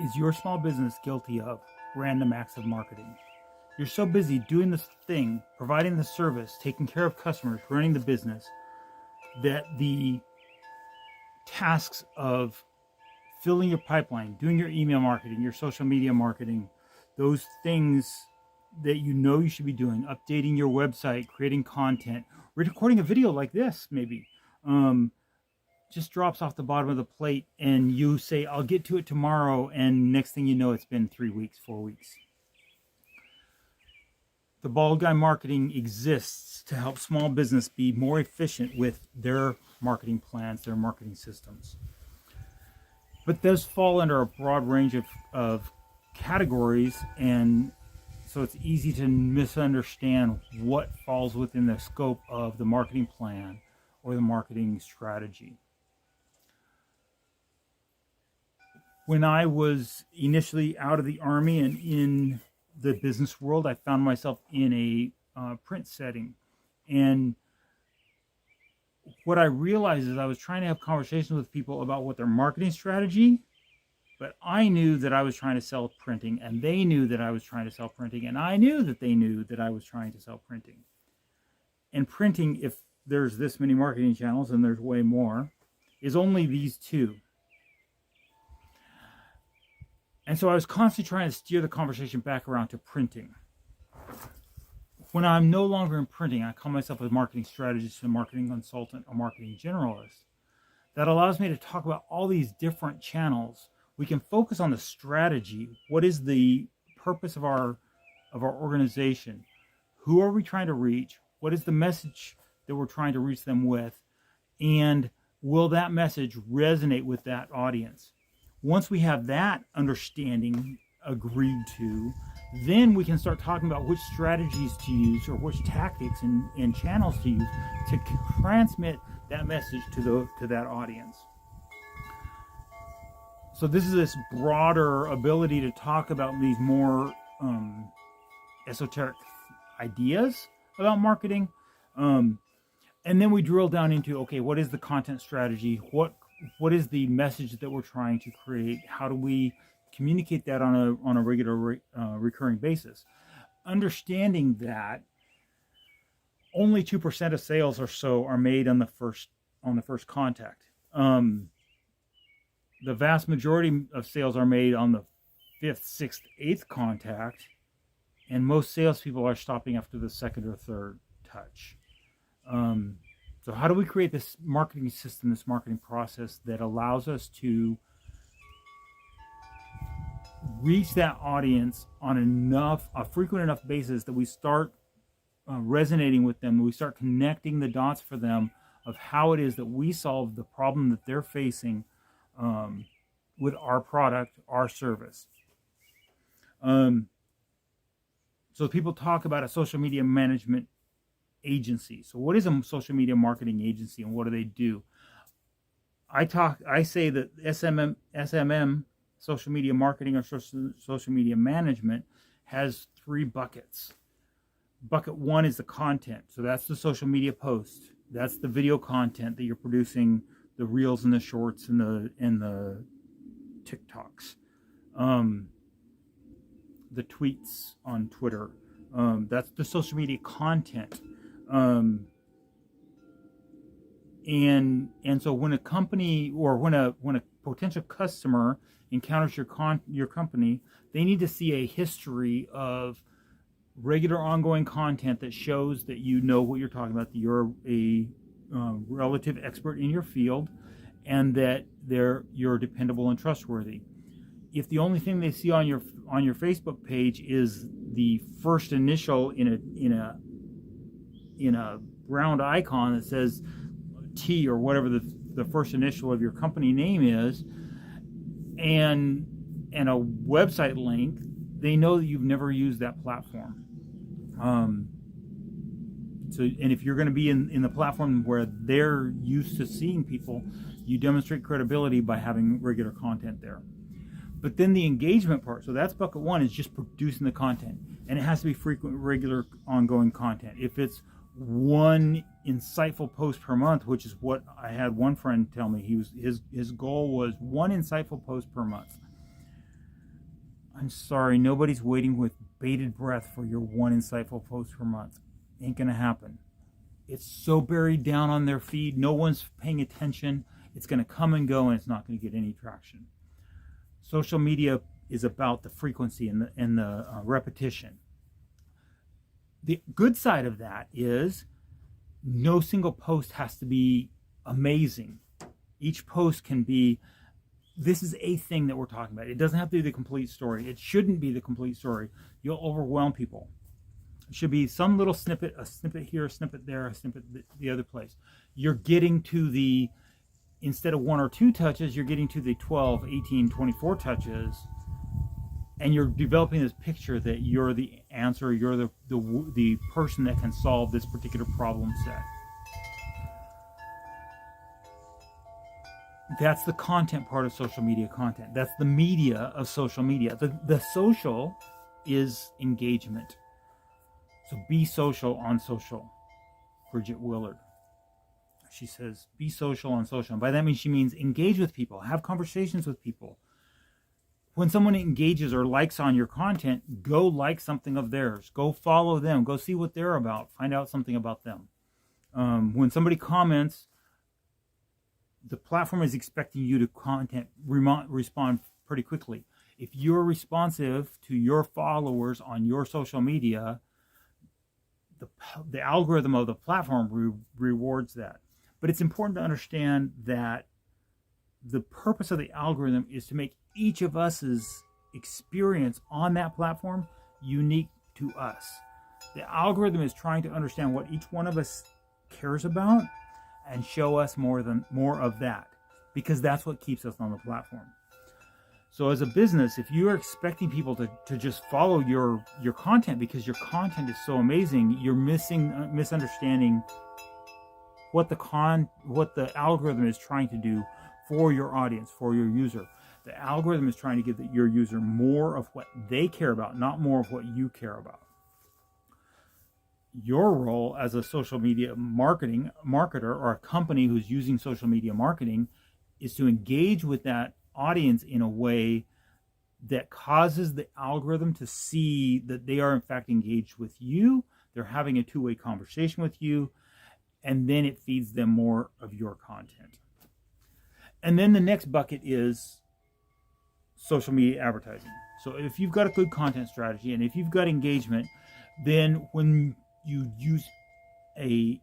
Is your small business guilty of random acts of marketing? You're so busy doing this thing, providing the service, taking care of customers, running the business, that the tasks of filling your pipeline, doing your email marketing, your social media marketing, those things that you know you should be doing, updating your website, creating content, recording a video like this, maybe, just drops off the bottom of the plate, and you say, I'll get to it tomorrow, and next thing you know, it's been 3 weeks, 4 weeks. The Bald Guy Marketing exists to help small business be more efficient with their marketing plans, their marketing systems. But those fall under a broad range of categories, and so it's easy to misunderstand what falls within the scope of the marketing plan or the marketing strategy. When I was initially out of the Army and in the business world, I found myself in a print setting. And what I realized is I was trying to have conversations with people about what their marketing strategy, but I knew that I was trying to sell printing, and they knew that I was trying to sell printing, and I knew that they knew that I was trying to sell printing. And printing, if there's this many marketing channels, and there's way more, is only these two. And so I was constantly trying to steer the conversation back around to printing. When I'm no longer in printing, I call myself a marketing strategist, a marketing consultant, a marketing generalist. That allows me to talk about all these different channels. We can focus on the strategy. What is the purpose of our organization? Who are we trying to reach? What is the message that we're trying to reach them with? And will that message resonate with that audience? Once we have that understanding agreed to, then we can start talking about which strategies to use or which tactics and channels to use to transmit that message to that audience. So this is this broader ability to talk about these more esoteric ideas about marketing. And then we drill down into, okay, what is the content strategy? What is the message that we're trying to create? How do we communicate that on a regular recurring basis? Understanding that only 2% of sales or so are made on the first contact. The vast majority of sales are made on the 5th, 6th, 8th contact, and most salespeople are stopping after the 2nd or 3rd touch. So how do we create this marketing system, this marketing process that allows us to reach that audience on a frequent enough basis that we start resonating with them, we start connecting the dots for them of how it is that we solve the problem that they're facing with our product, our service. So people talk about a social media management agency. So what is a social media marketing agency, and what do they do? I say that SMM, social media marketing or social media management, has 3 buckets. Bucket 1 is the content. So that's the social media post. That's the video content that you're producing, the reels and the shorts and the TikToks, the tweets on Twitter. That's the social media content. And so when a company or when a potential customer encounters your company, they need to see a history of regular ongoing content that shows that you know what you're talking about, that you're a relative expert in your field, and that you're dependable and trustworthy. If the only thing they see on your Facebook page is the first initial in a round icon that says T or whatever the first initial of your company name is, and a website link, they know that you've never used that platform. And if you're going to be in the platform where they're used to seeing people, you demonstrate credibility by having regular content there. But then the engagement part, so that's bucket 1, is just producing the content, and it has to be frequent, regular, ongoing content. If it's one insightful post per month, which is what I had one friend tell me, his goal was one insightful post per month. I'm sorry, nobody's waiting with bated breath for your one insightful post per month. Ain't gonna happen. It's so buried down on their feed, no one's paying attention. It's gonna come and go, and it's not gonna get any traction. Social media is about the frequency and the repetition. The good side of that is no single post has to be amazing. Each post can be, this is a thing that we're talking about. It doesn't have to be the complete story. It shouldn't be the complete story. You'll overwhelm people. It should be some little snippet, a snippet here, a snippet there, a snippet the other place. You're getting to the, instead of 1 or 2 touches, you're getting to the 12, 18, 24 touches, and you're developing this picture that you're the answer, you're the person that can solve this particular problem set. That's the content part of social media content. That's the media of social media. The social is engagement. So be social on social. Bridget Willard. She says, be social on social. And by that means, she means engage with people, have conversations with people. When someone engages or likes on your content, go like something of theirs. Go follow them. Go see what they're about. Find out something about them. When somebody comments, the platform is expecting you to respond pretty quickly. If you're responsive to your followers on your social media, the algorithm of the platform rewards that. But it's important to understand that the purpose of the algorithm is to make each of us's experience on that platform unique to us. The algorithm is trying to understand what each one of us cares about and show us more of that, because that's what keeps us on the platform. So as a business, if you are expecting people to just follow your content because your content is so amazing, you're misunderstanding what the algorithm is trying to do for your audience, for your user. The algorithm is trying to give your user more of what they care about, not more of what you care about. Your role as a social media marketer or a company who's using social media marketing is to engage with that audience in a way that causes the algorithm to see that they are in fact engaged with you. They're having a two-way conversation with you, and then it feeds them more of your content. And then the next bucket is social media advertising. So if you've got a good content strategy and if you've got engagement, then when you use a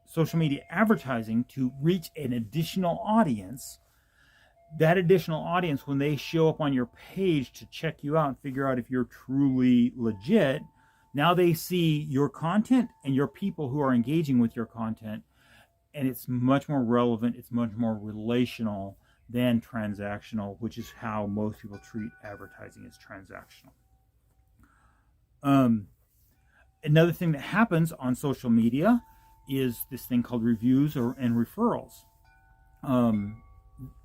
social media advertising to reach an additional audience, that additional audience, when they show up on your page to check you out and figure out if you're truly legit, now they see your content and your people who are engaging with your content, and it's much more relevant, it's much more relational than transactional, which is how most people treat advertising as transactional. Another thing that happens on social media is this thing called reviews and referrals.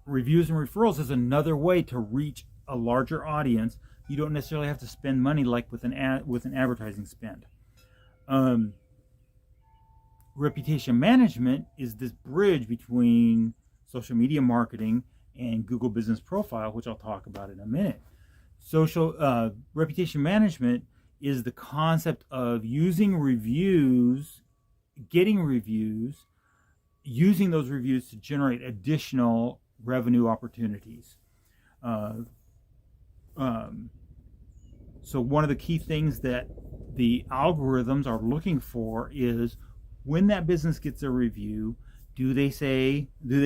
Reviews and referrals is another way to reach a larger audience. You don't necessarily have to spend money like with an advertising spend. Reputation management is this bridge between social media marketing and Google Business Profile, which I'll talk about in a minute. Reputation management is the concept of using reviews, getting reviews, using those reviews to generate additional revenue opportunities. So one of the key things that the algorithms are looking for is when that business gets a review, do they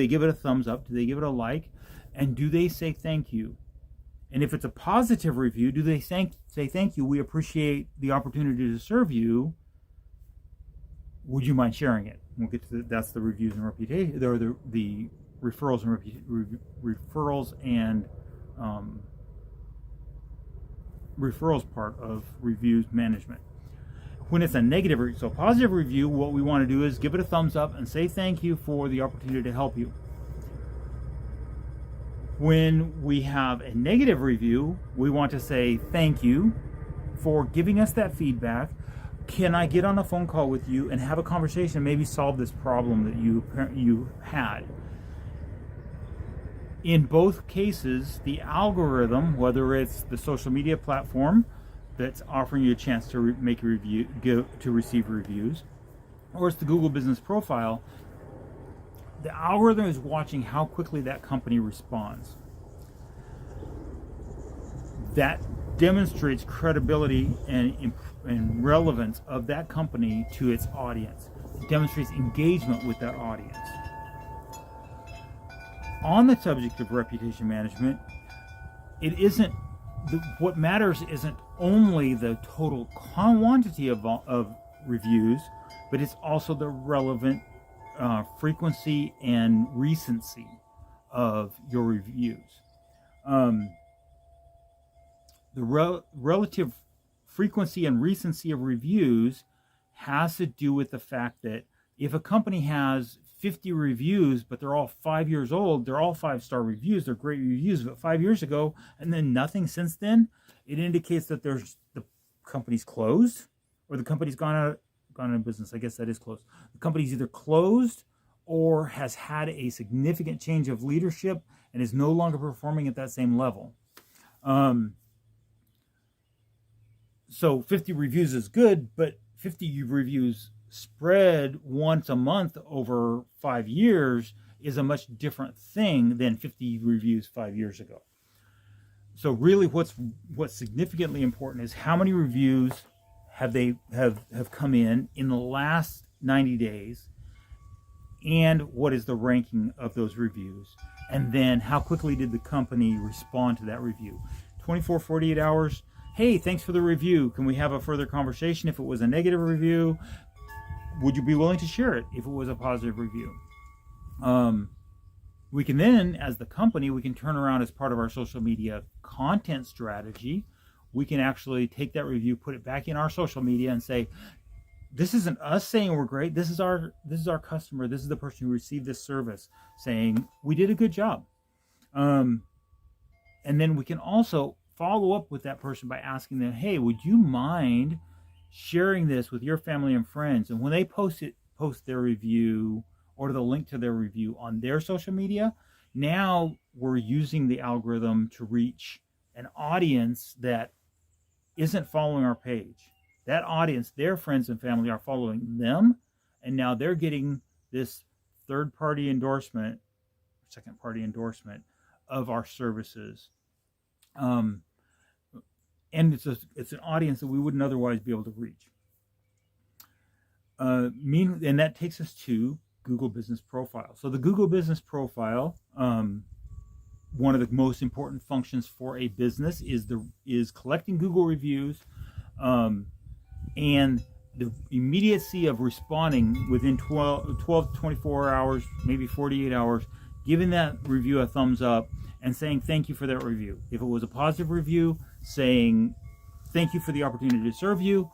give it a thumbs up? Do they give it a like? And do they say thank you? And if it's a positive review, do they say thank you? We appreciate the opportunity to serve you. Would you mind sharing it? We'll get to that's the reviews and reputation, or the referrals and referrals part of reviews management. When it's a negative, so positive review, what we want to do is give it a thumbs up and say thank you for the opportunity to help you. When we have a negative review, we want to say thank you for giving us that feedback. Can I get on a phone call with you and have a conversation and maybe solve this problem that you had? In both cases, the algorithm, whether it's the social media platform that's offering you a chance to make a review, to receive reviews, or it's the Google Business Profile, the algorithm is watching how quickly that company responds. That demonstrates credibility and relevance of that company to its audience. It demonstrates engagement with that audience. On the subject of reputation management, what matters isn't only the total quantity of reviews, but it's also the relevant frequency and recency of your reviews. The relative frequency and recency of reviews has to do with the fact that if a company has 50 reviews, but they're all 5 years old, they're all 5-star reviews, they're great reviews, but 5 years ago, and then nothing since then, it indicates that the company's closed, or the company's gone out of business. I guess that is closed. The company's either closed or has had a significant change of leadership and is no longer performing at that same level. So 50 reviews is good, but 50 reviews spread once a month over 5 years is a much different thing than 50 reviews 5 years ago. So really what's significantly important is how many reviews have come in the last 90 days, and what is the ranking of those reviews, and then how quickly did the company respond to that review. 24, 48 hours, hey, thanks for the review. Can we have a further conversation? If it was a negative review, would you be willing to share it if it was a positive review? We can then, as the company, we can turn around as part of our social media content strategy. We can actually take that review, put it back in our social media and say, this isn't us saying we're great. This is our customer. This is the person who received this service saying we did a good job. And then we can also follow up with that person by asking them, hey, would you mind sharing this with your family and friends? And when they post their review or the link to their review on their social media, now we're using the algorithm to reach an audience that isn't following our page. That audience, their friends and family, are following them, and now they're getting this third-party endorsement, second-party endorsement of our services. And it's an audience that we wouldn't otherwise be able to reach. And that takes us to Google Business Profile. So the Google Business Profile, one of the most important functions for a business is collecting Google reviews, and the immediacy of responding within 12 to 24 hours, maybe 48 hours, giving that review a thumbs up and saying thank you for that review. If it was a positive review, saying thank you for the opportunity to serve you.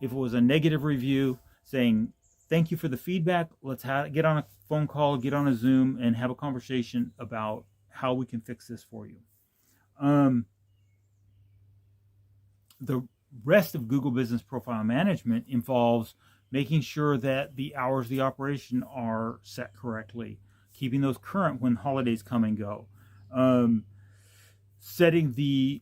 If it was a negative review, saying thank you for the feedback. Let's get on a phone call, get on a Zoom, and have a conversation about how we can fix this for you. The rest of Google Business Profile Management involves making sure that the hours of the operation are set correctly, keeping those current when holidays come and go, setting the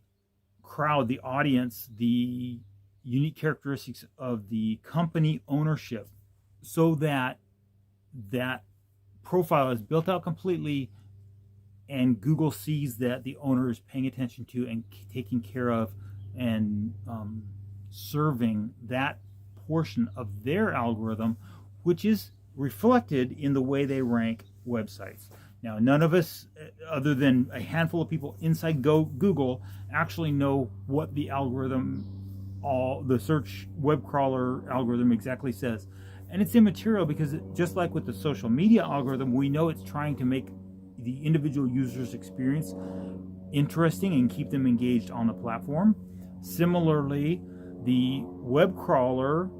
crowd, the audience, the unique characteristics of the company ownership so that that profile is built out completely and Google sees that the owner is paying attention to and taking care of and serving that portion of their algorithm, which is reflected in the way they rank websites. Now, none of us, other than a handful of people inside Google, actually know what the algorithm, the search web crawler algorithm exactly says. And it's immaterial because just like with the social media algorithm, we know it's trying to make the individual user's experience interesting and keep them engaged on the platform. Similarly, the web crawler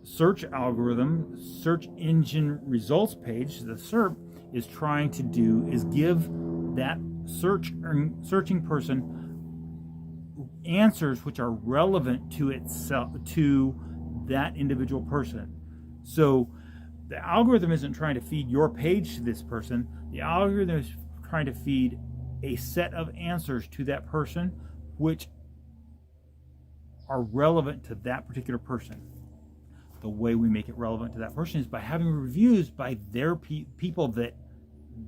search algorithm, search engine results page, the SERP, is trying to do is give that searching person answers which are relevant to itself, to that individual person. So the algorithm isn't trying to feed your page to this person. The algorithm is trying to feed a set of answers to that person which are relevant to that particular person. The way we make it relevant to that person is by having reviews by their people that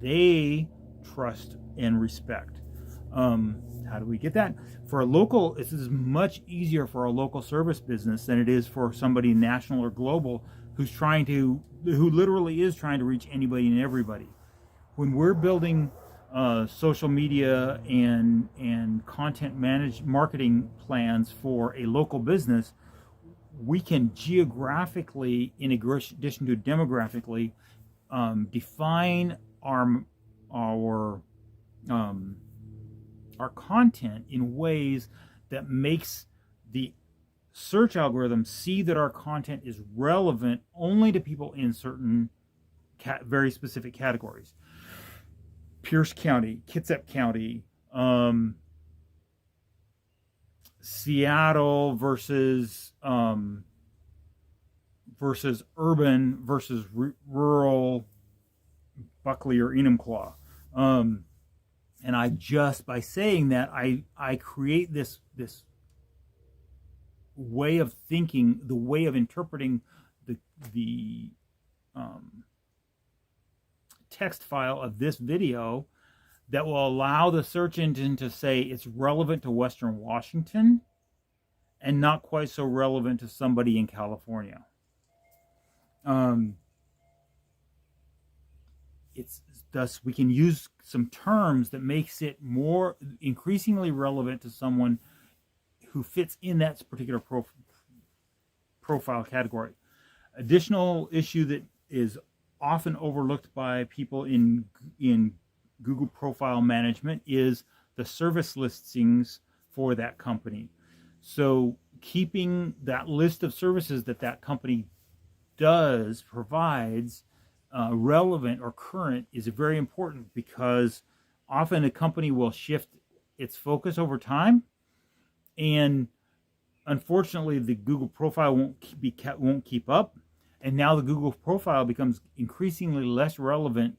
they trust and respect. How do we get that? For a local, this is much easier for a local service business than it is for somebody national or global who literally is trying to reach anybody and everybody. When we're building social media and content marketing plans for a local business, we can geographically, in addition to demographically, define our content in ways that makes the search algorithm see that our content is relevant only to people in certain very specific categories. Pierce County, Kitsap County, Seattle versus urban versus rural, Buckley or Enumclaw. And I just, by saying that, I create this way of thinking, the way of interpreting the text file of this video that will allow the search engine to say it's relevant to Western Washington and not quite so relevant to somebody in California. It's thus we can use some terms that makes it more increasingly relevant to someone who fits in that particular profile category. Additional issue that is often overlooked by people in Google profile management is the service listings for that company. So keeping that list of services that company provides relevant or current is very important, because often a company will shift its focus over time, and unfortunately the Google profile won't keep up, and now the Google profile becomes increasingly less relevant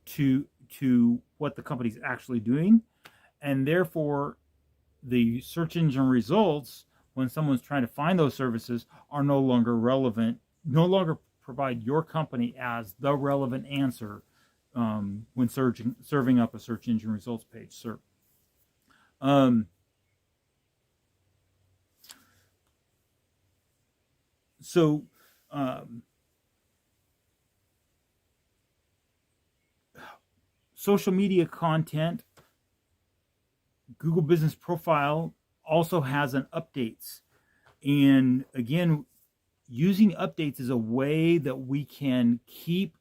to what the company's actually doing, and therefore the search engine results when someone's trying to find those services are no longer relevant, no longer provide your company as the relevant answer when serving up a search engine results page. Social media content, Google Business Profile also has an updates. And again, using updates is a way that we can keep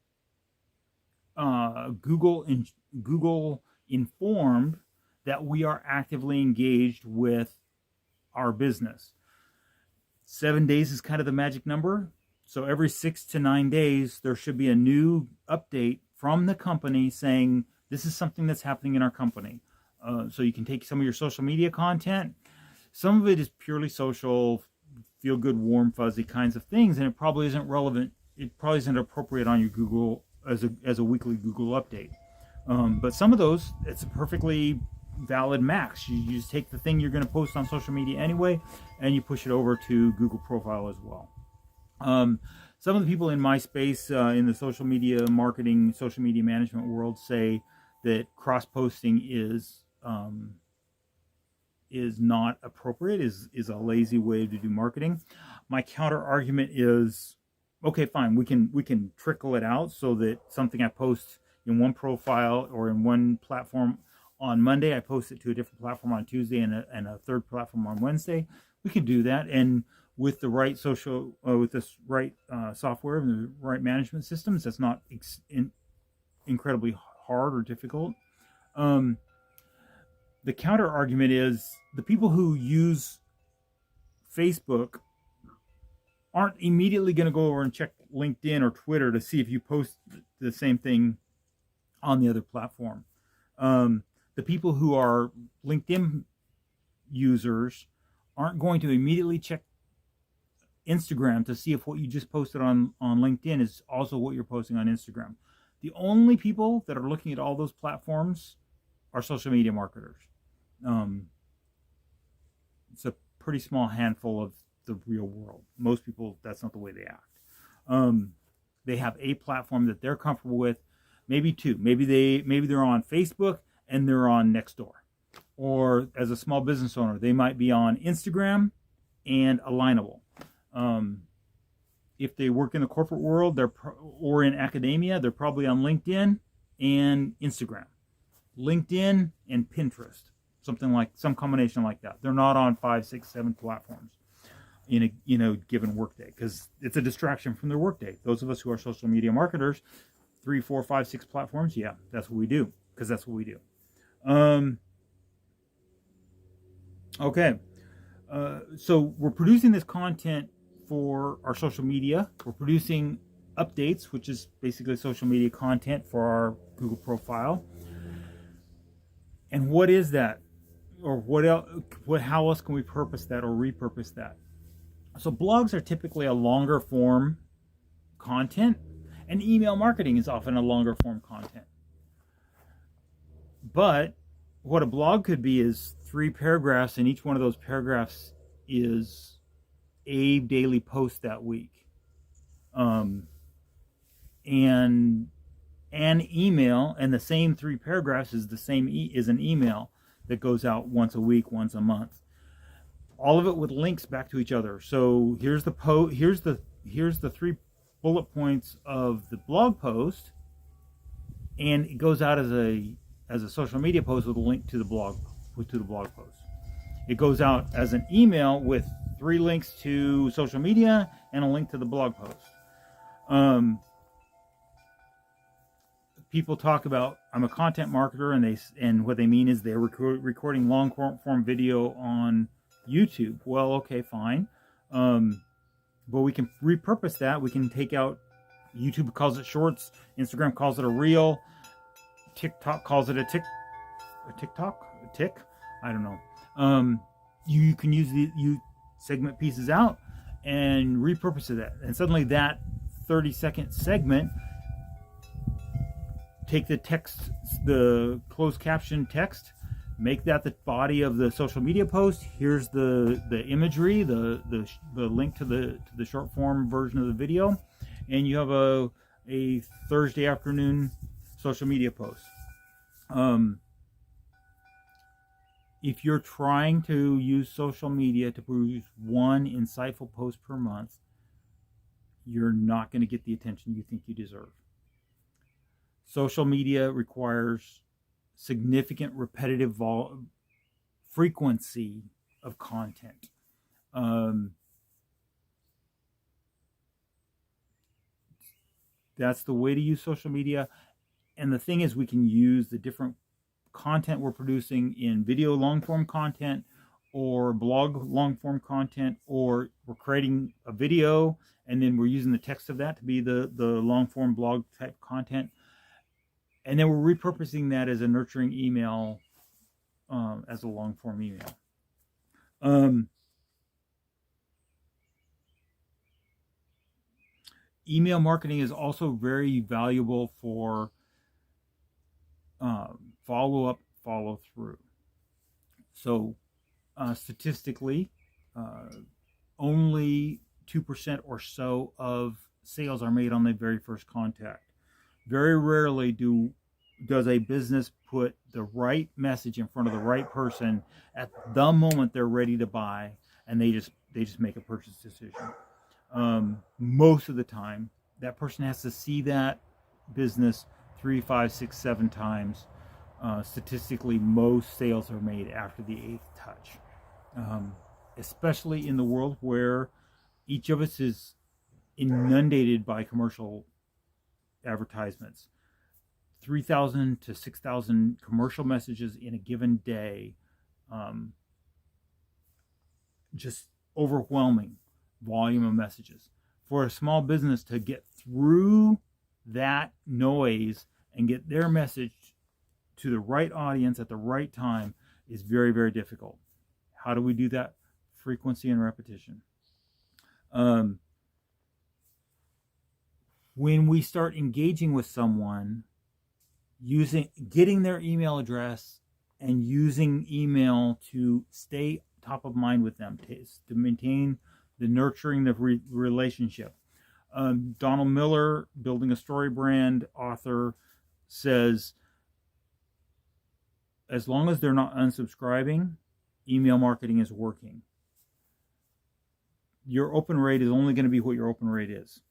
Google informed that we are actively engaged with our business. 7 days is kind of the magic number. So every 6 to 9 days, there should be a new update from the company saying, this is something that's happening in our company. So you can take some of your social media content. Some of it is purely social, feel good, warm, fuzzy kinds of things, and it probably isn't relevant. It probably isn't appropriate on your Google as a weekly Google update. But some of those, it's a perfectly valid max. You just take the thing you're going to post on social media anyway, and you push it over to Google Profile as well. Some of the people in my space, in the social media marketing, social media management world, say that cross-posting is not appropriate, is a lazy way to do marketing. My counter argument is, okay, fine, we can trickle it out so that something I post in one profile or in one platform on Monday, I post it to a different platform on Tuesday and a third platform on Wednesday. We can do that, and with the right with this right software and the right management systems, that's not incredibly hard or difficult. The counter argument is the people who use Facebook aren't immediately going to go over and check LinkedIn or Twitter to see if you post the same thing on the other platform. The people who are LinkedIn users aren't going to immediately check Instagram to see if what you just posted on LinkedIn is also what you're posting on Instagram. The only people that are looking at all those platforms are social media marketers. It's a pretty small handful of the real world. Most people, that's not the way they act. They have a platform that they're comfortable with, maybe two. Maybe they're on Facebook and they're on Nextdoor. Or as a small business owner, they might be on Instagram and Alignable. If they work in the corporate world, or in academia, they're probably on LinkedIn and Instagram. LinkedIn and Pinterest, some combination like that. They're not on 5, 6, 7 platforms in a given workday, because it's a distraction from their workday. Those of us who are social media marketers, 3, 4, 5, 6 platforms, yeah, that's what we do, because that's what we do. Okay, so we're producing this content for our social media. We're producing updates, which is basically social media content for our Google profile. And what is that? Or what else? How else can we purpose that or repurpose that? So blogs are typically a longer form content, and email marketing is often a longer form content. But what a blog could be is 3 paragraphs, and each one of those paragraphs is a daily post that week. And an email, and the same 3 paragraphs is an email that goes out once a week, once a month. All of it with links back to each other. So here's the 3 bullet points of the blog post, and it goes out as a social media post with a link to the blog post. It goes out as an email with 3 links to social media and a link to the blog post. People talk about, I'm a content marketer, and what they mean is they're recording long form video on YouTube. Well, okay, fine. But we can repurpose that. We can take out, YouTube calls it shorts, Instagram calls it a reel, TikTok calls it a tick. I don't know. You can you segment pieces out and repurpose that, and suddenly that 30-second segment, take the text, the closed caption text, make that the body of the social media post. Here's the imagery, the link to the short form version of the video, and you have a Thursday afternoon social media post. If you're trying to use social media to produce 1 insightful post per month, you're not going to get the attention you think you deserve. Social media requires significant repetitive frequency of content. That's the way to use social media. And the thing is, we can use the different content we're producing in video long-form content, or blog long-form content, or we're creating a video and then we're using the text of that to be the long-form blog type content. And then we're repurposing that as a nurturing email, as a long-form email. Email marketing is also very valuable for follow-up, follow-through. So statistically, only 2% or so of sales are made on the very first contact. Very rarely does a business put the right message in front of the right person at the moment they're ready to buy, and they just make a purchase decision. Most of the time, that person has to see that business 3, 5, 6, 7 times. Statistically, most sales are made after the 8th touch, especially in the world where each of us is inundated by commercial advertisements. 3,000 to 6,000 commercial messages in a given day. Just overwhelming volume of messages. For a small business to get through that noise and get their message to the right audience at the right time is very, very difficult. How do we do that? Frequency and repetition. When we start engaging with someone, getting their email address and using email to stay top of mind with them, to maintain the nurturing the relationship. Donald Miller, Building a Story Brand author, says as long as they're not unsubscribing, email marketing is working. Your open rate is only going to be what your open rate is.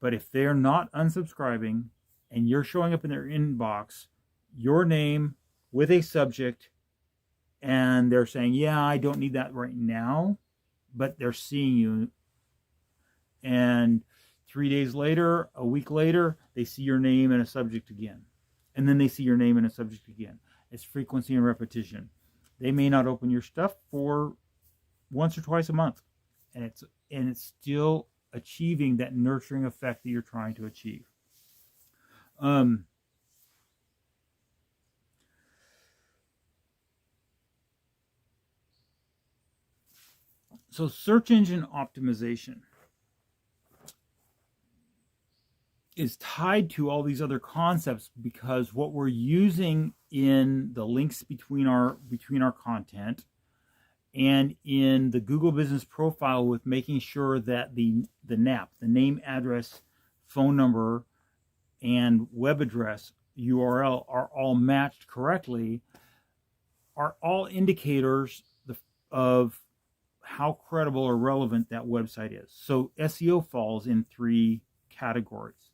But if they're not unsubscribing and you're showing up in their inbox, your name with a subject, and they're saying, yeah, I don't need that right now, but they're seeing you. And 3 days later, a week later, they see your name and a subject again. And then they see your name and a subject again. It's frequency and repetition. They may not open your stuff for once or twice a month. And it's still achieving that nurturing effect that you're trying to achieve. So search engine optimization is tied to all these other concepts, because what we're using in the links between our content and in the Google Business Profile, with making sure that the NAP, the name, address, phone number, and web address URL are all matched correctly, are all indicators of how credible or relevant that website is. So SEO falls in 3 categories.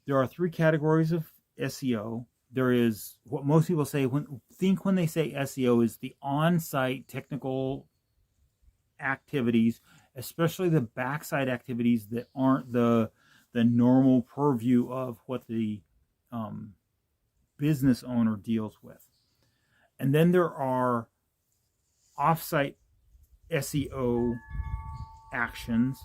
There are 3 categories of SEO. There is what most people say when they say SEO is the on-site technical activities, especially the backside activities that aren't the normal purview of what the business owner deals with. And then there are off-site SEO actions,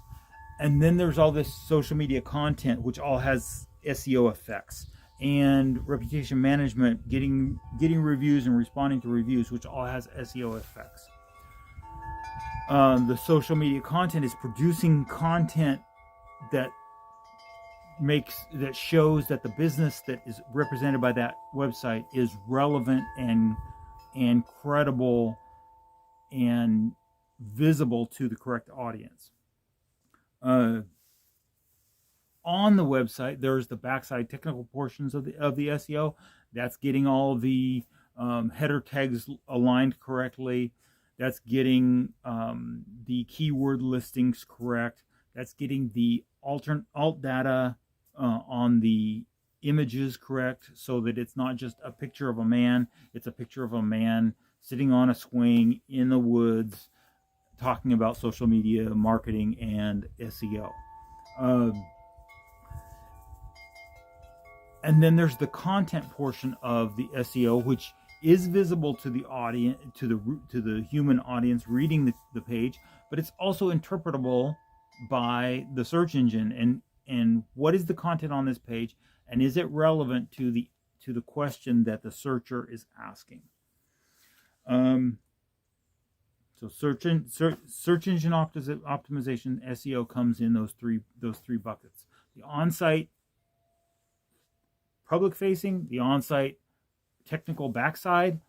and then there's all this social media content which all has SEO effects, and reputation management, getting reviews and responding to reviews, which all has SEO effects. The social media content is producing content that shows that the business that is represented by that website is relevant and credible and visible to the correct audience. On the website, there's the backside technical portions of the SEO. That's getting all the header tags aligned correctly. That's getting the keyword listings correct. That's getting the alt data on the images correct, so that it's not just a picture of a man. It's a picture of a man sitting on a swing in the woods, talking about social media marketing and SEO. And then there's the content portion of the SEO, which is visible to the audience, to the human audience reading the page, but it's also interpretable by the search engine. And what is the content on this page, and is it relevant to the question that the searcher is asking? So search engine optimization, SEO, comes in those three buckets: the on-site public facing, the on-site technical backside,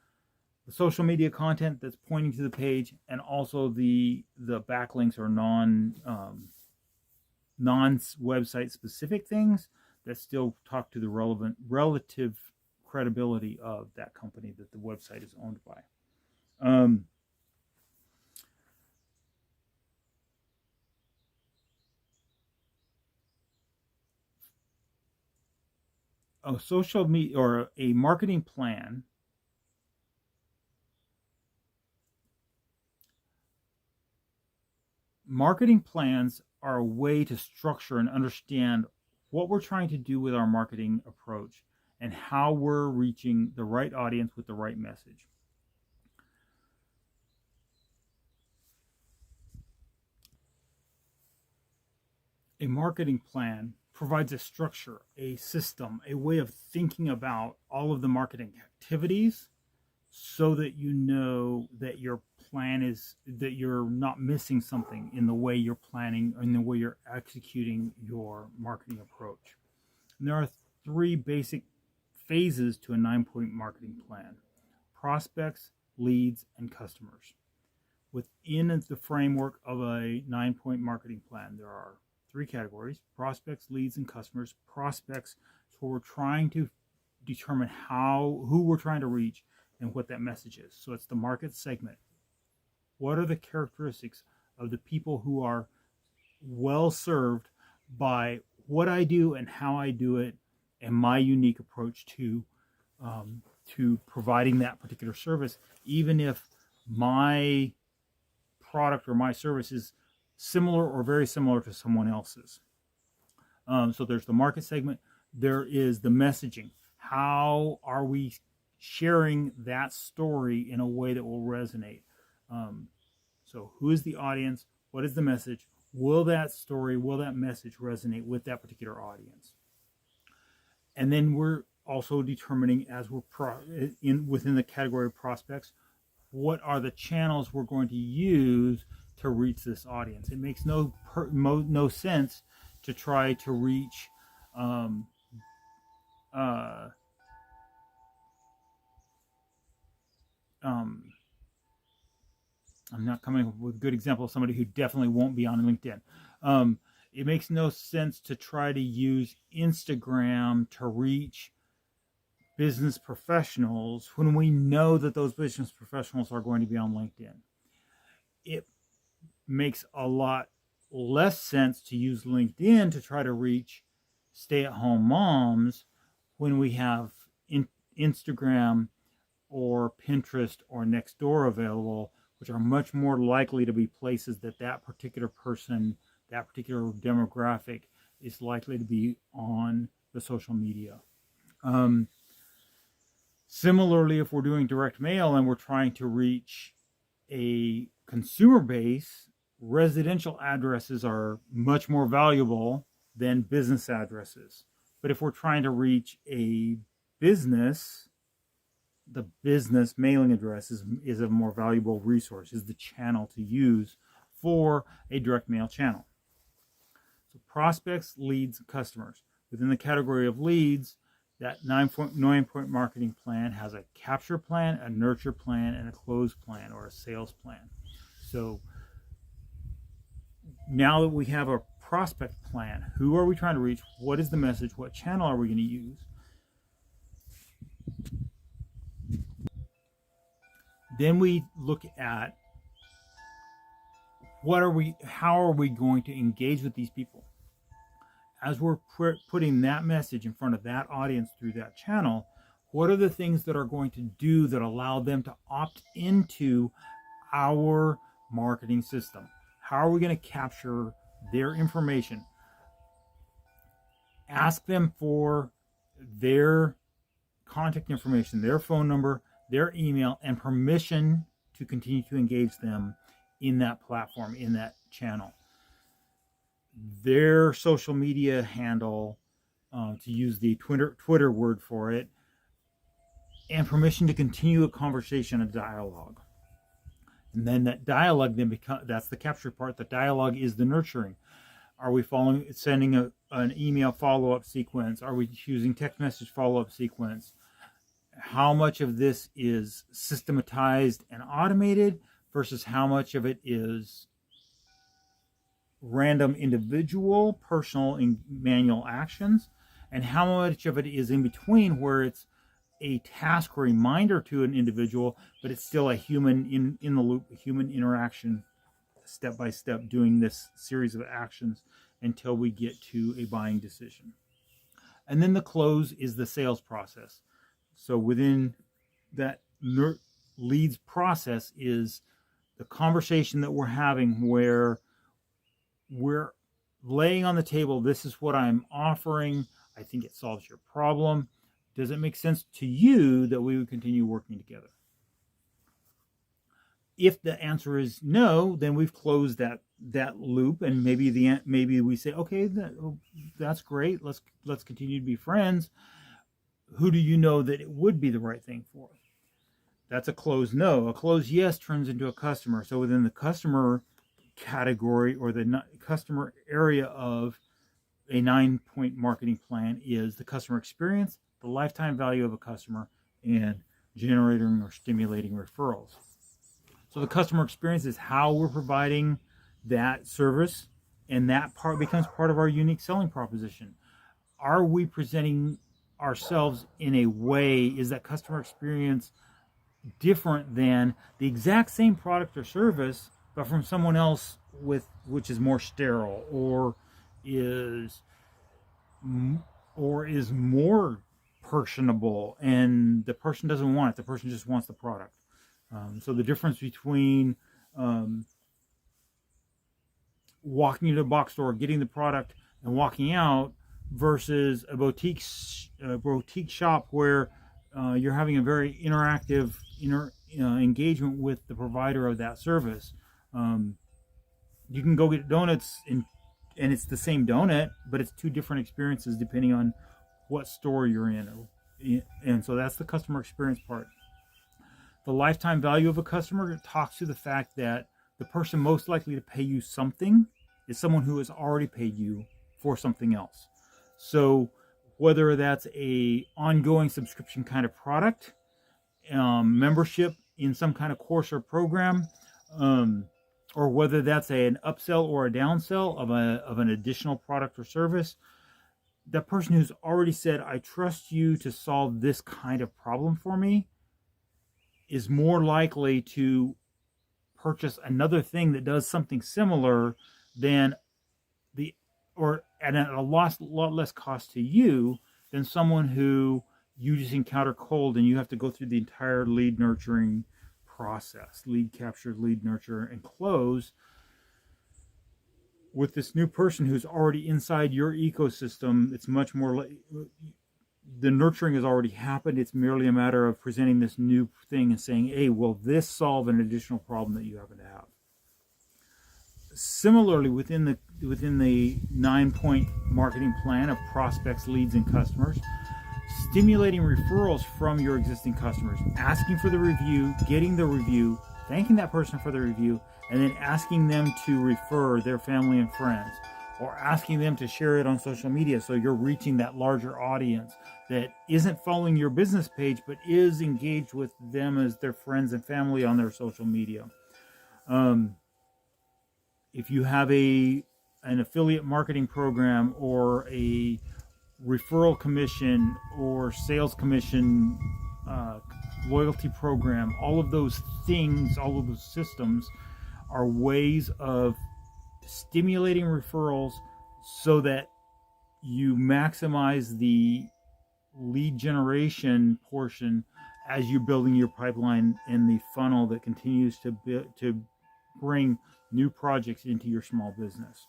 the social media content that's pointing to the page, and also the backlinks or non-website specific things that still talk to the relative credibility of that company that the website is owned by. A social media or a marketing plan marketing plans are a way to structure and understand what we're trying to do with our marketing approach and how we're reaching the right audience with the right message. A marketing plan provides a structure, a system, a way of thinking about all of the marketing activities, so that you know that your plan is, that you're not missing something in the way you're planning and the way you're executing your marketing approach. And there are 3 basic phases to a 9-point marketing plan. prospects, leads, and customers. Within the framework of a 9-point marketing plan, there are 3 categories: prospects, leads, and customers. Prospects, so we're trying to determine who we're trying to reach and what that message is. So it's the market segment. What are the characteristics of the people who are well served by what I do and how I do it, and my unique approach to providing that particular service, even if my product or my service is similar or very similar to someone else's. So there's the market segment. There is the messaging. How are we sharing that story in a way that will resonate? So who is the audience? What is the message? Will that story, will that message resonate with that particular audience? And then we're also determining, as we're within the category of prospects, what are the channels we're going to use to reach this audience. It makes no sense to try to reach I'm not coming up with a good example of somebody who definitely won't be on LinkedIn. It makes no sense to try to use Instagram to reach business professionals when we know that those business professionals are going to be on LinkedIn. It makes a lot less sense to use LinkedIn to try to reach stay-at-home moms when we have Instagram or Pinterest or Nextdoor available, which are much more likely to be places that particular person, that particular demographic is likely to be on the social media. Similarly, if we're doing direct mail and we're trying to reach a consumer base, residential addresses are much more valuable than business addresses. But if we're trying to reach a business, the business mailing address is a more valuable resource, is the channel to use for a direct mail channel. So prospects, leads, customers. Within the category of leads, that 9-point marketing plan has a capture plan, a nurture plan, and a close plan, or a sales plan. So now that we have a prospect plan, who are we trying to reach? What is the message? What channel are we going to use? Then we look at how are we going to engage with these people? As we're putting that message in front of that audience through that channel, what are the things that are going to do that allow them to opt into our marketing system? How are we going to capture their information? Ask them for their contact information, their phone number, their email, and permission to continue to engage them in that platform, in that channel. Their social media handle, to use the Twitter word for it, and permission to continue a conversation, a dialogue. And then that dialogue that's the capture part. The dialogue is the nurturing. Are we sending an email follow-up sequence? Are we using text message follow-up sequence? How much of this is systematized and automated versus how much of it is random individual, personal, and manual actions, and how much of it is in between, where it's a task reminder to an individual, but it's still a human in the loop, a human interaction, step by step, doing this series of actions until we get to a buying decision. And then the close is the sales process. So within that leads process is the conversation that we're having, where we're laying on the table, this is what I'm offering. I think it solves your problem. Does it make sense to you that we would continue working together? If the answer is no, then we've closed that loop, and maybe we say, okay, that's great. Let's continue to be friends. Who do you know that it would be the right thing for? That's a closed no. A closed yes turns into a customer. So within the customer category, or the customer area of a 9-point marketing plan, is the customer experience, the lifetime value of a customer, and generating or stimulating referrals. So the customer experience is how we're providing that service, and that part becomes part of our unique selling proposition. Are we presenting ourselves in a way, is that customer experience different than the exact same product or service, but from someone else which is more sterile, is or is more personable, and the person doesn't want it, the person just wants the product. So the difference between walking into a box store, getting the product, and walking out versus a boutique shop where you're having a very interactive engagement with the provider of that service. You can go get donuts and it's the same donut, but it's two different experiences depending on what store you're in. And so that's the customer experience part. The lifetime value of a customer talks to the fact that the person most likely to pay you something is someone who has already paid you for something else. So whether that's a ongoing subscription kind of product, membership in some kind of course or program, or whether that's an upsell or a downsell of an additional product or service, that person who's already said, I trust you to solve this kind of problem for me, is more likely to purchase another thing that does something similar than at a lot less cost to you than someone who you just encounter cold and you have to go through the entire lead nurturing process, lead capture, lead nurture, and close with this new person who's already inside your ecosystem. It's much more the nurturing has already happened. It's merely a matter of presenting this new thing and saying, hey, will this solve an additional problem that you happen to have? Similarly, within the 9-point marketing plan of prospects, leads, and customers, stimulating referrals from your existing customers, asking for the review, getting the review, thanking that person for the review, and then asking them to refer their family and friends, or asking them to share it on social media so you're reaching that larger audience that isn't following your business page but is engaged with them as their friends and family on their social media. If you have an affiliate marketing program or a referral commission or sales commission loyalty program, all of those things, all of those systems are ways of stimulating referrals so that you maximize the lead generation portion as you're building your pipeline and the funnel that continues to bring new projects into your small business.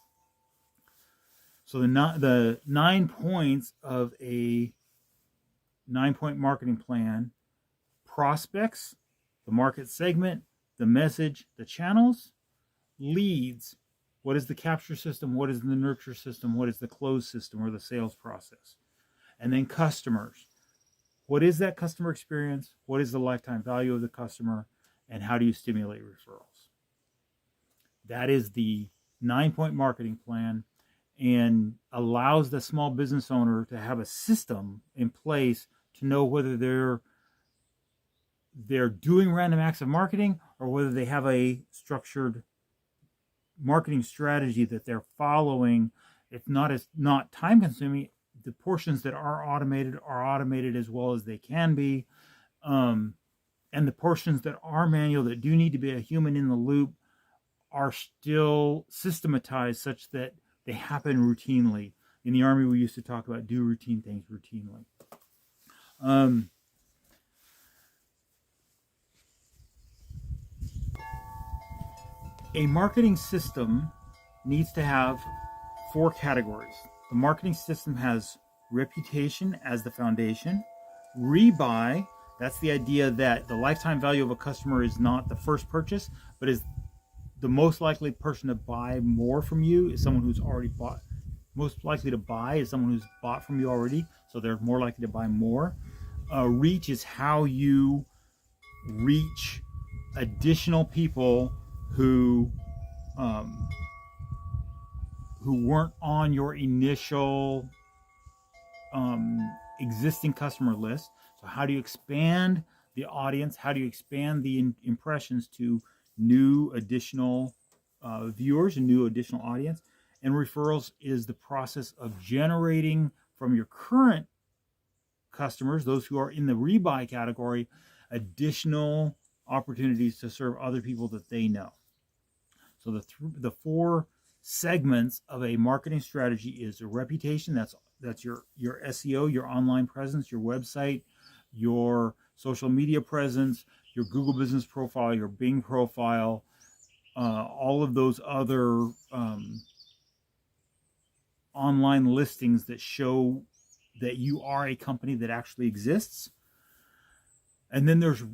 So the 9 points of a 9-point marketing plan: prospects, the market segment, the message, the channels; leads, what is the capture system, what is the nurture system, what is the close system or the sales process; and then customers, what is that customer experience, what is the lifetime value of the customer, and how do you stimulate referrals. That is the 9-point marketing plan, and allows the small business owner to have a system in place to know whether they're doing random acts of marketing or whether they have a structured marketing strategy that they're following. If not time consuming, the portions that are automated as well as they can be, and the portions that are manual that do need to be a human in the loop are still systematized such that they happen routinely. In the Army, we used to talk about do routine things routinely. A marketing system needs to have 4 categories. The marketing system has reputation as the foundation. Rebuy, that's the idea that the lifetime value of a customer is not the first purchase, but is the most likely person to buy more from you is someone who's already bought. Most likely to buy is someone who's bought from you already, so they're more likely to buy more. Reach is how you reach additional people who weren't on your initial existing customer list. So how do you expand the audience? How do you expand the impressions to new additional viewers and new additional audience? And referrals is the process of generating from your current customers, those who are in the rebuy category, additional opportunities to serve other people that they know. So the four segments of a marketing strategy is a reputation. That's your SEO, your online presence, your website, your social media presence, your Google Business Profile, your Bing profile, all of those other online listings that show that you are a company that actually exists. And then there's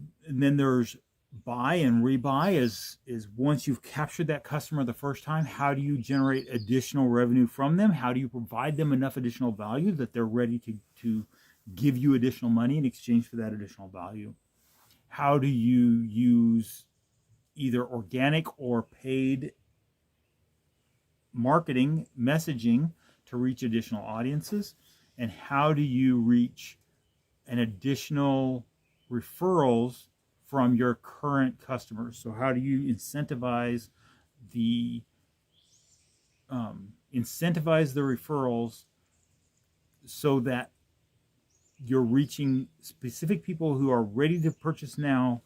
buy and rebuy is once you've captured that customer the first time, how do you generate additional revenue from them? How do you provide them enough additional value that they're ready to give you additional money in exchange for that additional value? How do you use either organic or paid marketing messaging to reach additional audiences? And how do you reach an additional referrals from your current customers? So how do you incentivize the referrals so that you're reaching specific people who are ready to purchase now?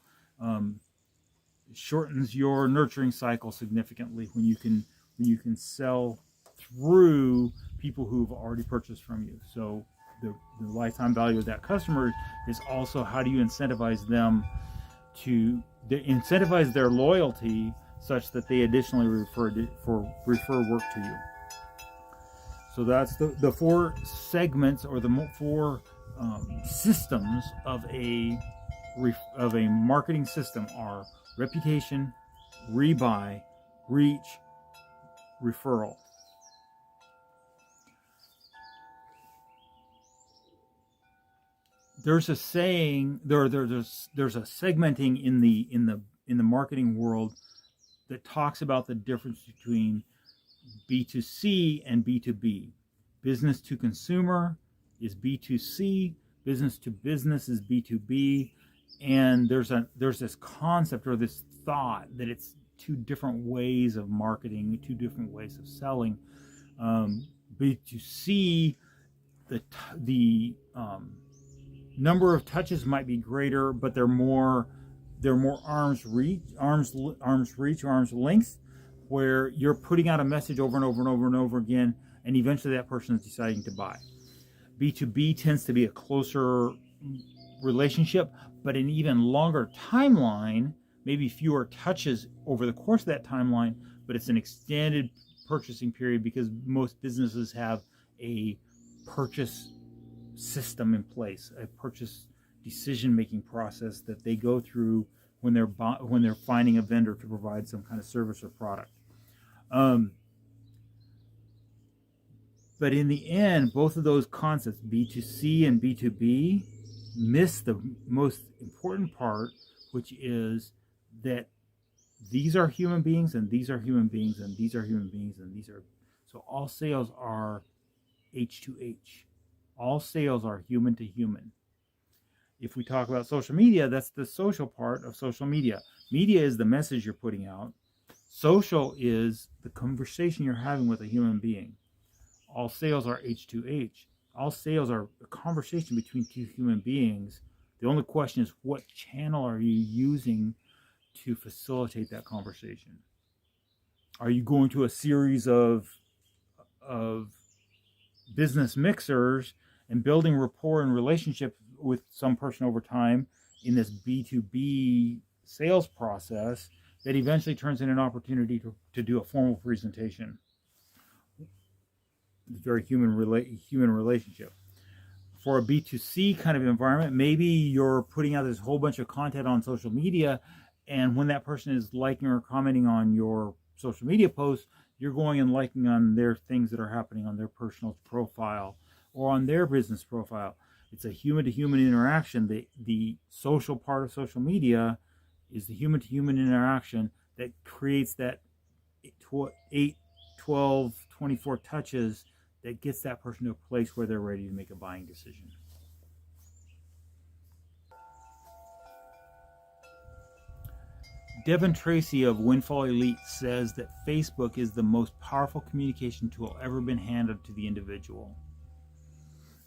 Shortens your nurturing cycle significantly when you can sell through people who've already purchased from you. So the lifetime value of that customer is also how do you incentivize them to incentivize their loyalty such that they additionally refer work to you. So that's the four segments or the four systems of a marketing system are reputation, rebuy, reach, referral. There's a saying, there's a segmenting in the marketing world that talks about the difference between B2C and B2B. Business to consumer is B2C, business to business is B2B, and there's this concept or this thought that it's two different ways of marketing, two different ways of selling. B2C, the number of touches might be greater, but they're more arm's length, where you're putting out a message over and over and over and over again, and eventually that person is deciding to buy. B2B tends to be a closer relationship, but an even longer timeline, maybe fewer touches over the course of that timeline, but it's an extended purchasing period because most businesses have a purchase system in place, a purchase decision-making process that they go through when they're finding a vendor to provide some kind of service or product. But in the end, both of those concepts, B2C and B2B, miss the most important part, which is that these are human beings and these are human beings and these are human beings and these are... So all sales are H2H. All sales are human to human. If we talk about social media, that's the social part of social media. Media is the message you're putting out. Social is the conversation you're having with a human being. All sales are H2H. All sales are a conversation between two human beings. The only question is, what channel are you using to facilitate that conversation? Are you going to a series of business mixers and building rapport and relationship with some person over time in this B2B sales process that eventually turns into an opportunity to do a formal presentation? It's a very human relationship. For a B2C kind of environment, maybe you're putting out this whole bunch of content on social media, and when that person is liking or commenting on your social media posts, you're going and liking on their things that are happening on their personal profile or on their business profile. It's a human-to-human interaction. The social part of social media is the human-to-human interaction that creates that 8, 12, 24 touches that gets that person to a place where they're ready to make a buying decision. Devin Tracy of Windfall Elite says that Facebook is the most powerful communication tool ever been handed to the individual.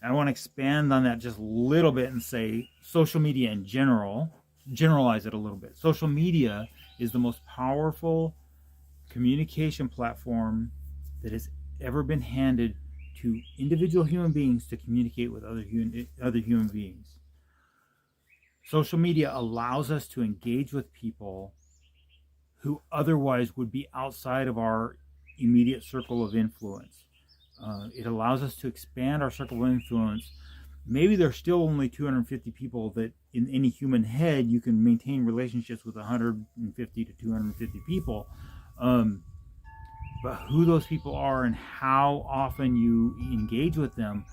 I want to expand on that just a little bit and say social media in general, generalize it a little bit. Social media is the most powerful communication platform that has ever been handed to individual human beings to communicate with other human beings. Social media allows us to engage with people who otherwise would be outside of our immediate circle of influence. It allows us to expand our circle of influence. Maybe there's still only 250 people that in any human head you can maintain relationships with 150 to 250 people. But who those people are and how often you engage with them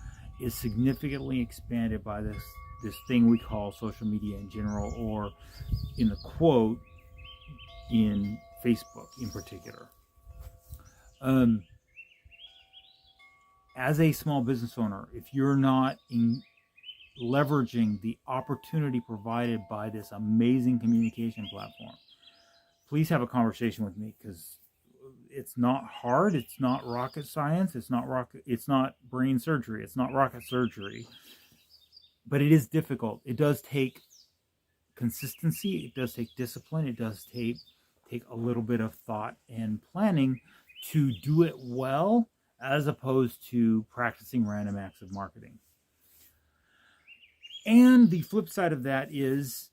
is significantly expanded by this thing we call social media in general, or in the quote, in Facebook in particular. As a small business owner, if you're not leveraging the opportunity provided by this amazing communication platform, please have a conversation with me, because it's not hard. It's not rocket science. It's not brain surgery. It's not rocket surgery. But it is difficult. It does take consistency. It does take discipline. It does take a little bit of thought and planning to do it well, as opposed to practicing random acts of marketing. And the flip side of that is,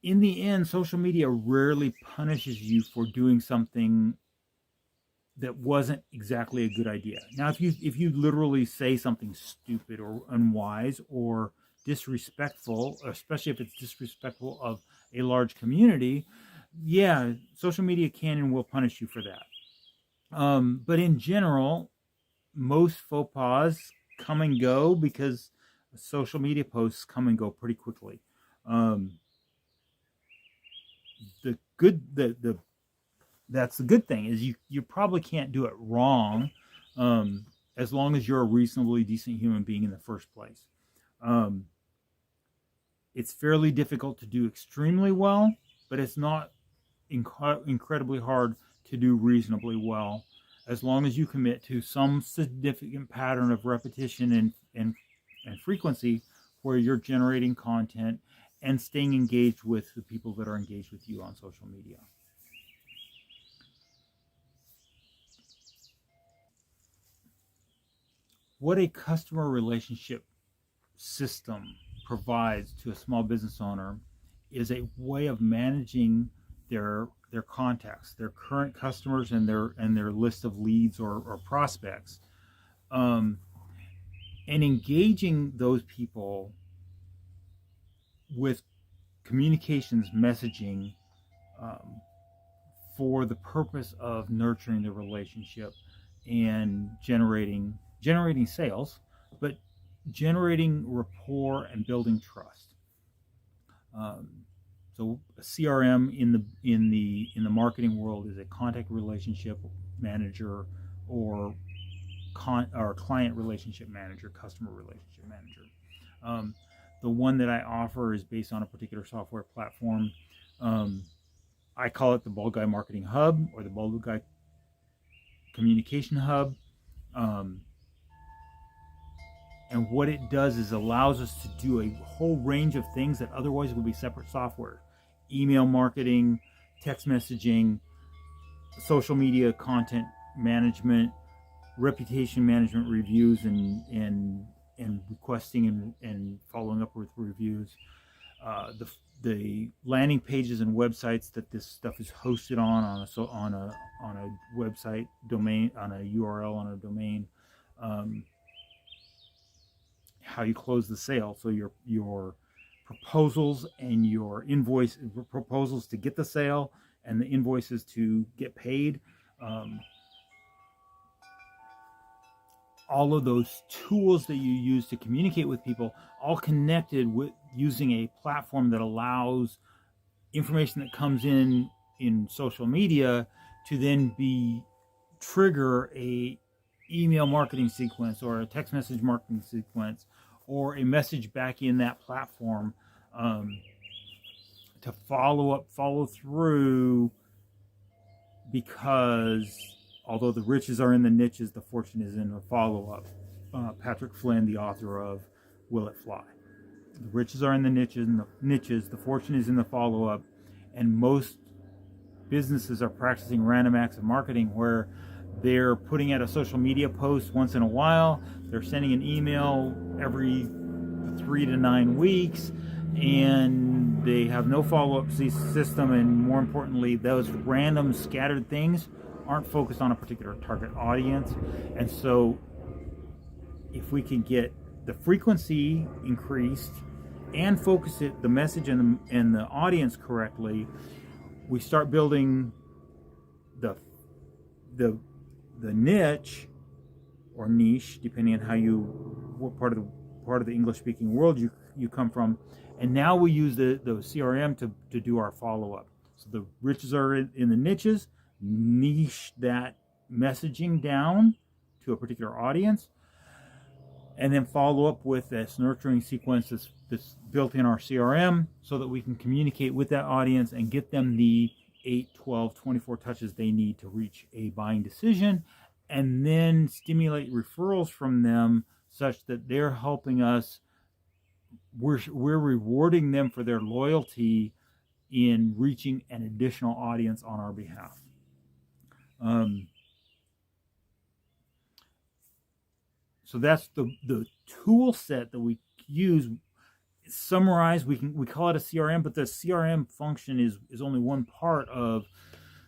in the end, social media rarely punishes you for doing something that wasn't exactly a good idea. Now, if you literally say something stupid or unwise or disrespectful, especially if it's disrespectful of a large community, yeah, social media can and will punish you for that. But in general, most faux pas come and go, because social media posts come and go pretty quickly. That's the good thing, is you probably can't do it wrong, as long as you're a reasonably decent human being in the first place. It's fairly difficult to do extremely well, but it's not incredibly hard to do reasonably well, as long as you commit to some significant pattern of repetition and frequency where you're generating content and staying engaged with the people that are engaged with you on social media. What a customer relationship system provides to a small business owner is a way of managing their contacts, their current customers, and their list of leads or prospects, and engaging those people with communications messaging, for the purpose of nurturing the relationship and generating sales, but generating rapport and building trust. So a CRM in the marketing world is a contact relationship manager, or client relationship manager, customer relationship manager. The one that I offer is based on a particular software platform. I call it the Bald Guy Marketing Hub, or the Bald Guy Communication Hub. And what it does is allows us to do a whole range of things that otherwise would be separate software. Email marketing, text messaging, social media content management, reputation management, reviews, and requesting and following up with reviews. The landing pages and websites that this stuff is hosted on a website domain, on a URL, on a domain. How you close the sale, so your proposals and your invoice proposals to get the sale and the invoices to get paid. All of those tools that you use to communicate with people, all connected with using a platform that allows information that comes in social media to then trigger a email marketing sequence, or a text message marketing sequence, or a message back in that platform, to follow through, because although the riches are in the niches, the fortune is in the follow-up. Patrick Flynn, the author of Will It Fly? The riches are in the niches, the fortune is in the follow-up, and most businesses are practicing random acts of marketing where they're putting out a social media post once in a while, they're sending an email every 3 to 9 weeks, and they have no follow-up system, and more importantly, those random scattered things aren't focused on a particular target audience. And so if we can get the frequency increased and focus the message and the audience correctly, we start building the niche or niche, depending on what part of the English speaking world you come from. And now we use the CRM to do our follow-up. So the riches are in the niches, niche that messaging down to a particular audience, and then follow up with this nurturing sequence that's built in our CRM so that we can communicate with that audience and get them the 8, 12, 24 touches they need to reach a buying decision, and then stimulate referrals from them such that they're helping us. We're rewarding them for their loyalty in reaching an additional audience on our behalf. So that's the tool set that we use. Summarized, we call it a CRM, but the CRM function is only one part of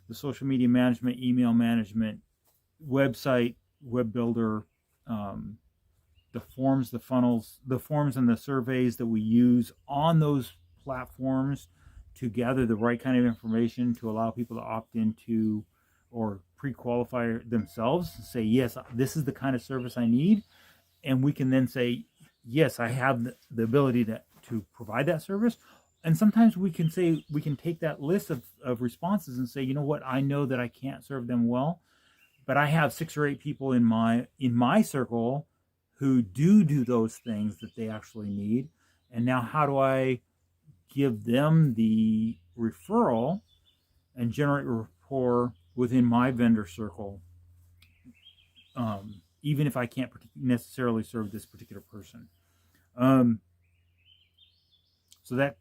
the social media management, email management, website, web builder, the forms, the funnels, the forms and the surveys that we use on those platforms to gather the right kind of information to allow people to opt into or pre-qualify themselves, say, yes, this is the kind of service I need. And we can then say, yes, I have the ability to provide that service. And sometimes we can take that list of responses and say, you know what, I know that I can't serve them well, but I have 6 or 8 people in my circle who do those things that they actually need. And now how do I give them the referral and generate rapport within my vendor circle, even if I can't necessarily serve this particular person. So that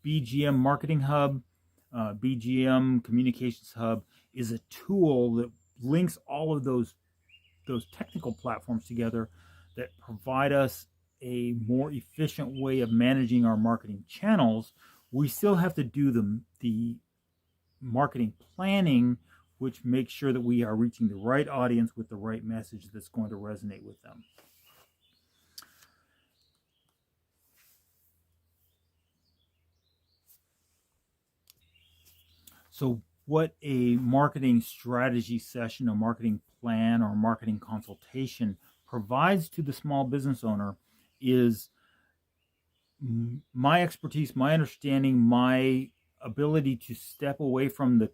BGM Marketing Hub, BGM Communications Hub is a tool that links all of those technical platforms together that provide us a more efficient way of managing our marketing channels. We still have to do the marketing planning, which makes sure that we are reaching the right audience with the right message that's going to resonate with them. So what a marketing strategy session, a marketing plan, or marketing consultation provides to the small business owner is my expertise, my understanding, my ability to step away from the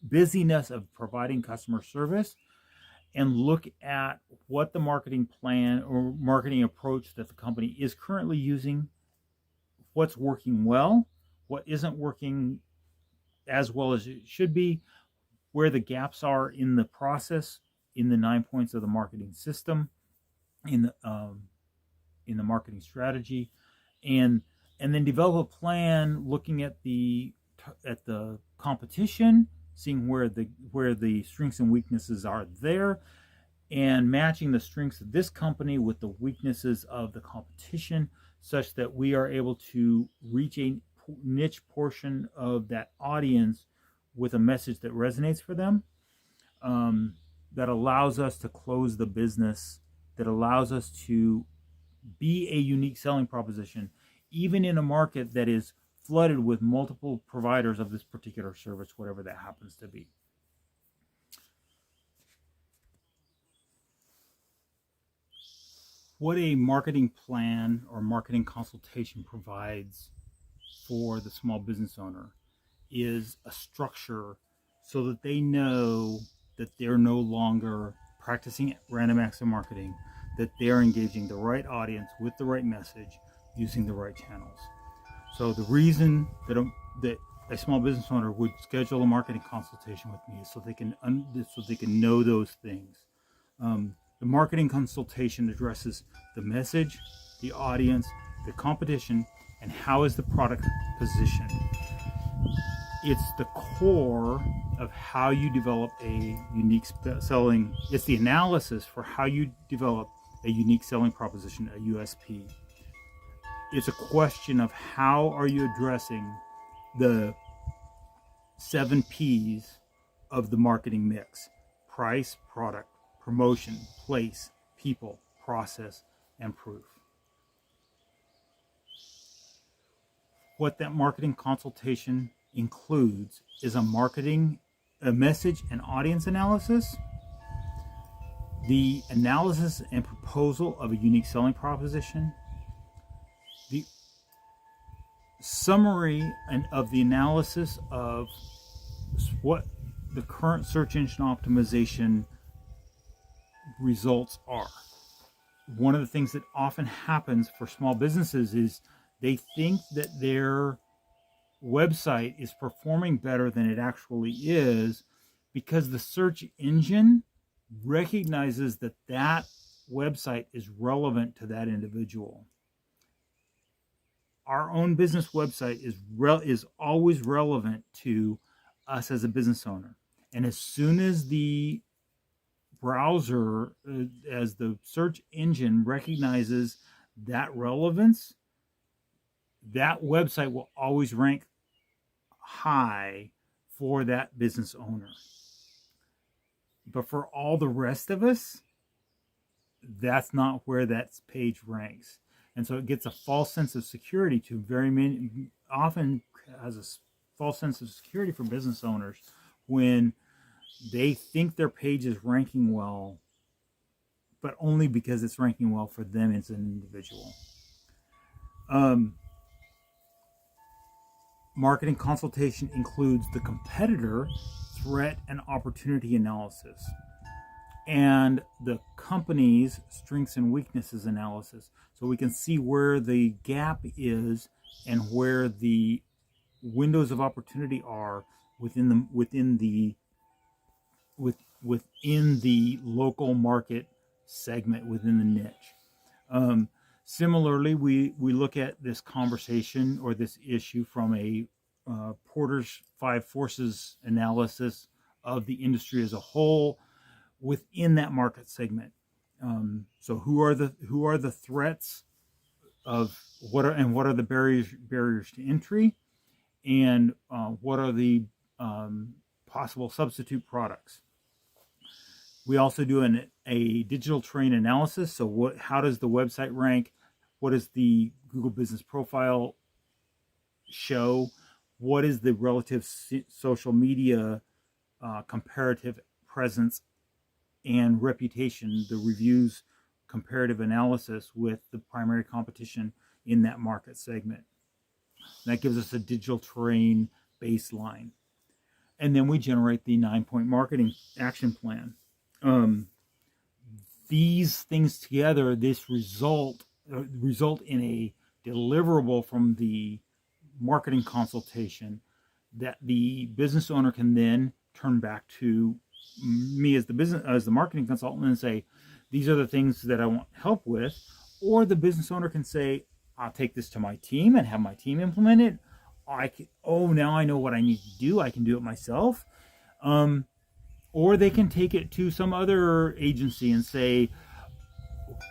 busyness of providing customer service and look at what the marketing plan or marketing approach that the company is currently using, what's working well, what isn't working as well as it should be, where the gaps are in the process, in the 9 points of the marketing system, in the marketing strategy, and then develop a plan looking at the competition, seeing where the strengths and weaknesses are there, and matching the strengths of this company with the weaknesses of the competition, such that we are able to reach a niche portion of that audience with a message that resonates for them, that allows us to close the business, that allows us to be a unique selling proposition, even in a market that is flooded with multiple providers of this particular service, whatever that happens to be. What a marketing plan or marketing consultation provides for the small business owner is a structure so that they know that they're no longer practicing random acts of marketing, that they're engaging the right audience with the right message using the right channels. So the reason that a small business owner would schedule a marketing consultation with me is so they can know those things. The marketing consultation addresses the message, the audience, the competition, and how is the product positioned. It's the core of how you develop a unique selling. It's the analysis for how you develop a unique selling proposition, a USP. It's a question of how are you addressing the 7 P's of the marketing mix: price, product, promotion, place, people, process, and proof. What that marketing consultation includes is a message and audience analysis, the analysis and proposal of a unique selling proposition, the summary of the analysis of what the current search engine optimization results are. One of the things that often happens for small businesses is they think that their website is performing better than it actually is because the search engine recognizes that that website is relevant to that individual. Our own business website is always relevant to us as a business owner. And as soon as the browser, as the search engine recognizes that relevance, that website will always rank high for that business owner. But for all the rest of us, that's not where that page ranks. And so it gets a false sense of security to often has a false sense of security for business owners when they think their page is ranking well, but only because it's ranking well for them as an individual. Marketing consultation includes the competitor, threat, and opportunity analysis, and the company's strengths and weaknesses analysis, so we can see where the gap is and where the windows of opportunity are within the local market segment, within the niche. Similarly, we look at this conversation or this issue from a Porter's 5 Forces analysis of the industry as a whole within that market segment. So who are the threats of what are the barriers to entry, and what are the possible substitute products. We also do a digital terrain analysis. So how does the website rank? What does the Google Business Profile show? What is the relative social media comparative presence and reputation, the reviews comparative analysis with the primary competition in that market segment? That gives us a digital terrain baseline. And then we generate the 9-point marketing action plan. These things together, this result in a deliverable from the marketing consultation that the business owner can then turn back to me as the marketing consultant and say, these are the things that I want help with. Or the business owner can say, I'll take this to my team and have my team implement it. Now I know what I need to do. I can do it myself. Or they can take it to some other agency and say,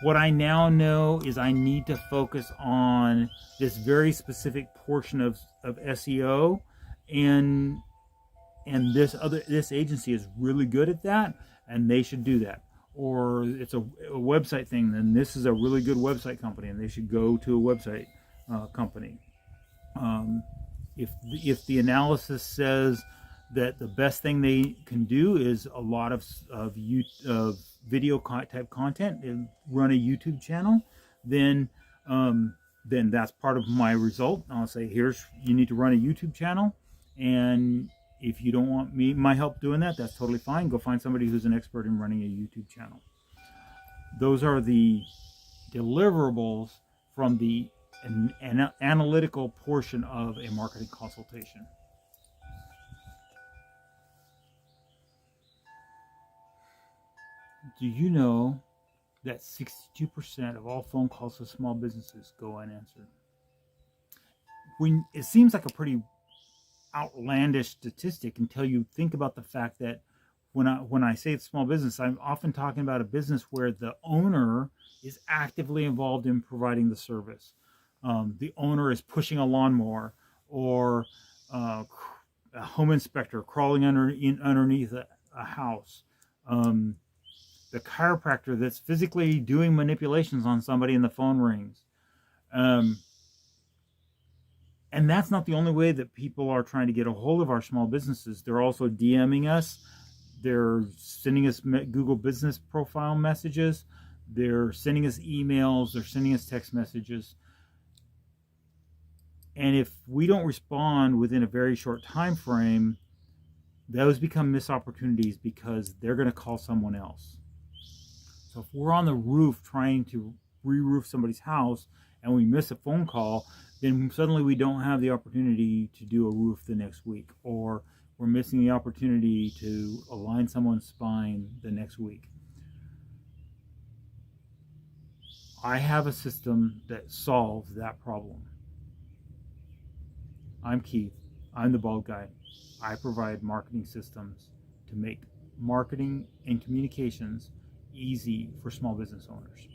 what I now know is I need to focus on this very specific portion of SEO, and this agency is really good at that, and they should do that. Or it's a website thing, then this is a really good website company, and they should go to a website company. If the analysis says that the best thing they can do is a lot of video type content and run a YouTube channel, then that's part of my result. I'll say, you need to run a YouTube channel, and if you don't want my help doing that, that's totally fine. Go find somebody who's an expert in running a YouTube channel. Those are the deliverables from the an analytical portion of a marketing consultation. Do you know that 62% of all phone calls to small businesses go unanswered? When it seems like a pretty outlandish statistic until you think about the fact that when I say it's small business, I'm often talking about a business where the owner is actively involved in providing the service. The owner is pushing a lawnmower, or a home inspector crawling underneath a house. The chiropractor that's physically doing manipulations on somebody and the phone rings. And that's not the only way that people are trying to get a hold of our small businesses. They're also DMing us. They're sending us Google Business Profile messages. They're sending us emails. They're sending us text messages. And if we don't respond within a very short time frame, those become missed opportunities because they're going to call someone else. So if we're on the roof trying to re-roof somebody's house and we miss a phone call, then suddenly we don't have the opportunity to do a roof the next week, or we're missing the opportunity to align someone's spine the next week. I have a system that solves that problem. I'm Keith. I'm the bald guy. I provide marketing systems to make marketing and communications easy for small business owners.